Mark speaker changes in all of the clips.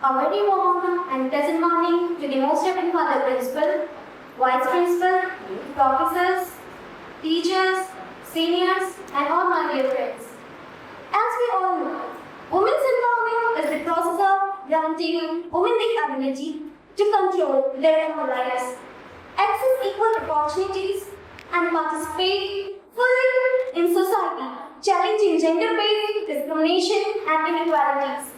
Speaker 1: A very warm and pleasant morning to the most reverend Father Principal, Vice Principal, Professors, teachers, seniors, and all my dear friends. As we all know, women's empowerment is the process of granting women the ability to control their own lives, access equal opportunities, and participate fully in society, challenging gender-based discrimination and inequalities.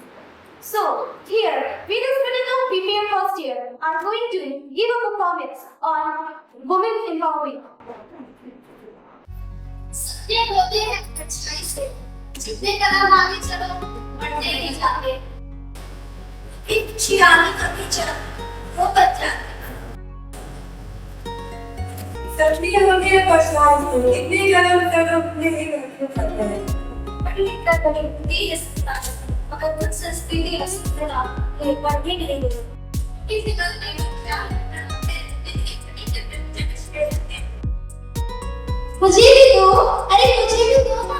Speaker 1: So, here, we the students of PPM first year are going to give a performance on women empowerment.
Speaker 2: सत्य होते हैं अच्छाई से, जितने कदम आगे चलो बढ़ते ही जाते। एक चिरानी का पीछा वो बच जाते।
Speaker 3: सत्य होते हैं पछताए से, इतने कदम तक अपने ही करते हैं।
Speaker 2: पढ़ने का कभी भी है सत्ता, मगर मुझसे स्थिति है सत्ता, एक बार भी नहीं हुई। किसी गलती में क्या मुझे भी दो, अरे मुझे भी दो ना।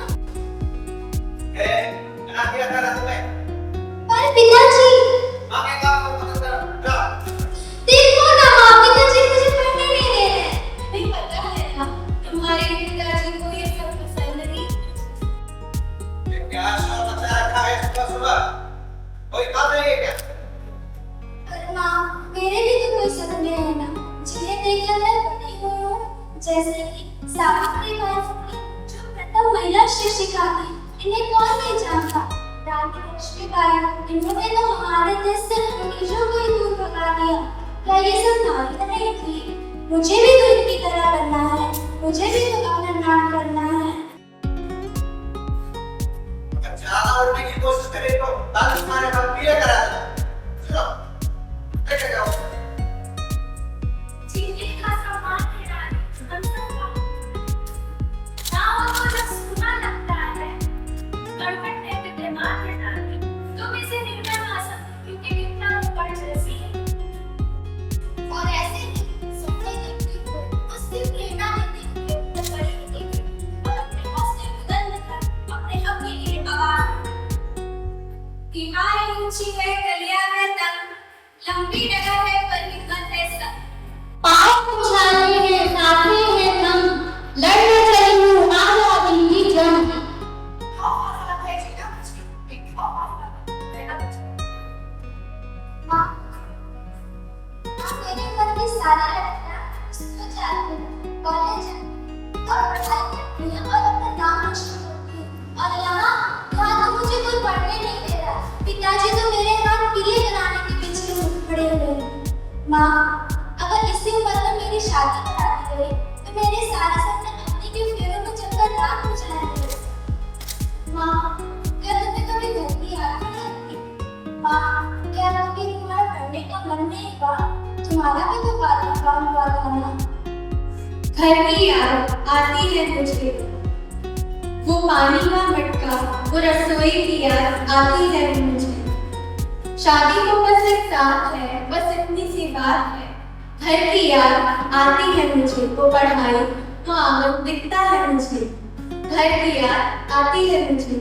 Speaker 4: क्या किया था तुम्हें?
Speaker 2: पर पिताजी,
Speaker 4: माँ के काम को पता कर, जा।
Speaker 2: देखो ना माँ, पिताजी मुझे पढ़ने नहीं दे रहे। नहीं पता है ना, तुम्हारे पिताजी को ये सब पसंद नहीं।
Speaker 4: ये क्या शोर मचा रखा है सुबह? कोई काम नहीं है क्या?
Speaker 2: पर माँ, मेरे भी तो कोई सपने हैं ना, जिन्हें देखकर मैं बड़ी हूँ। जैसे कि सावित्री बाई फुले, जो प्रथम महिला शिक्षिका थी, इन्हें कौन नहीं जानता। रानी लक्ष्मीबाई, इन्होंने तो हमारे देश से अंग्रेजों को ही दूर भगा दिया। क्या ये सब नारी नहीं थी? मुझे भी तो इनकी तरह बनना है, मुझे भी तो अपना नाम करना है।
Speaker 4: ज्यादा उड़ने की कोशिश करे तो ताकि तुम्हारे बाल पीले करा दे। चलो, लेके जाओ।
Speaker 2: जीने का सामान है रानी, हम सब नाव को जब सुना लगता है, गड़बड़ने पे दिमाग है रानी। तुम इसे निर्णय ना सकते क्योंकि कितना ऊपर जैसी है। और ऐसे ही सुनते करती हो, उससे प्रेरणा लेते हुए वो बड़ी होती गई और अपने हौसले बुलंद कर अपने हक के लिए आवाज उठाई। दीवारें ऊंची है, गलियां है तंग, लंबी जगह है पर हिम्मत है सब। पाँव उछाले हैं, साथे हैं दम, लड़ने चली हूँ आजादी की जंग। माँ, मेरे घर की सारी लड़कियां स्कूल जाती हैं, कॉलेज जाती हैं और पढ़ाई करती हैं और अपना नाम रोशन करती हैं। और यहाँ तो मुझे कोई पढ़ने नहीं दे रहा। पिताजी तो मेरे हाथ पीले कराने के पीछे खड़े हुए हैं। माँ, अगर इसी उम्र में मेरी शादी करा दी गई तो मेरे सारे सपने अपनी के फेरों में चलकर राख हो जाएंगे। माँ, क्या तुम्हें कभी घर की याद नहीं आती? माँ, क्या कभी तुम्हारा पढ़ने का मन नहीं हुआ? तुम्हारा भी तो काम हुआ था ना।
Speaker 5: घर की याद आती है मुझे, वो पानी का मटका, वो रसोई की याद आती है मुझे। शादी को बस एक साथ है, बस इतनी सी बात है। घर की याद आती है मुझे, वो पढ़ाई, वो आंगन दिखता है मुझे। घर की याद आती है मुझे,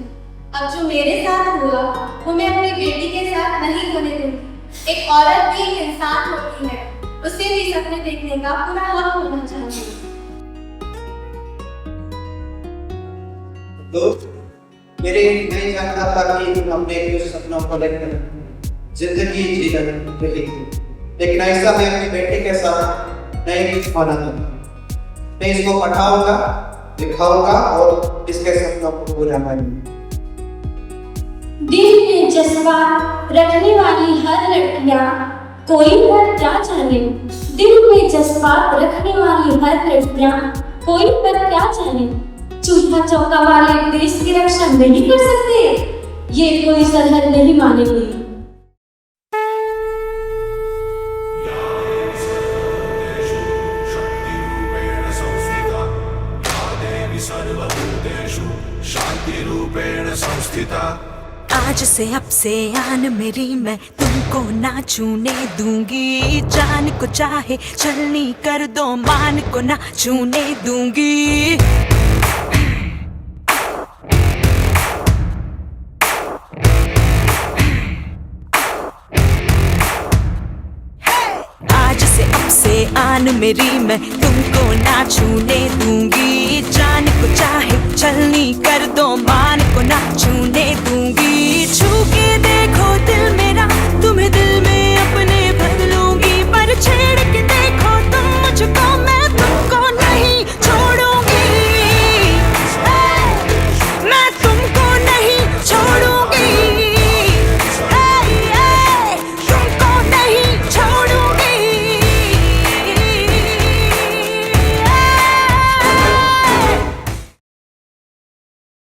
Speaker 5: अब जो मेरे साथ हुआ वो मैं अपनी बेटी के साथ नहीं होने दूंगी। एक औरत भी इंसान होती है, उसे भी सपने देखने का पूरा हक होना चाहिए।
Speaker 4: तो मेरे नहीं जानता था कि तुम अपने कुछ सपनों को लेकर जिंदगी जी रही थी, लेकिन ऐसा मैं अपनी बेटी के साथ नहीं होना चाहता। मैं इसको पढ़ाऊंगा, लिखाऊंगा और इसके सपनों को पूरा करूंगा।
Speaker 1: दिल में जज्बात रखने वाली हर लड़कियां कोई पर क्या जाने। दिल में जज्बात रखने वाली हर लड़कियां कोई पर क्या जाने। चूल्हा चौका वाले देश की रक्षा नहीं कर सकते, ये कोई सरहद नहीं मानेंगे।
Speaker 6: आज से अब से आन मेरी मैं तुमको ना छूने दूंगी। जान को चाहे चलनी कर दो, मान को ना छूने दूंगी। मेरी मैं तुमको ना छूने दूंगी। जान को चाहे छलनी कर दो, मान को ना छूने दूंगी। छू के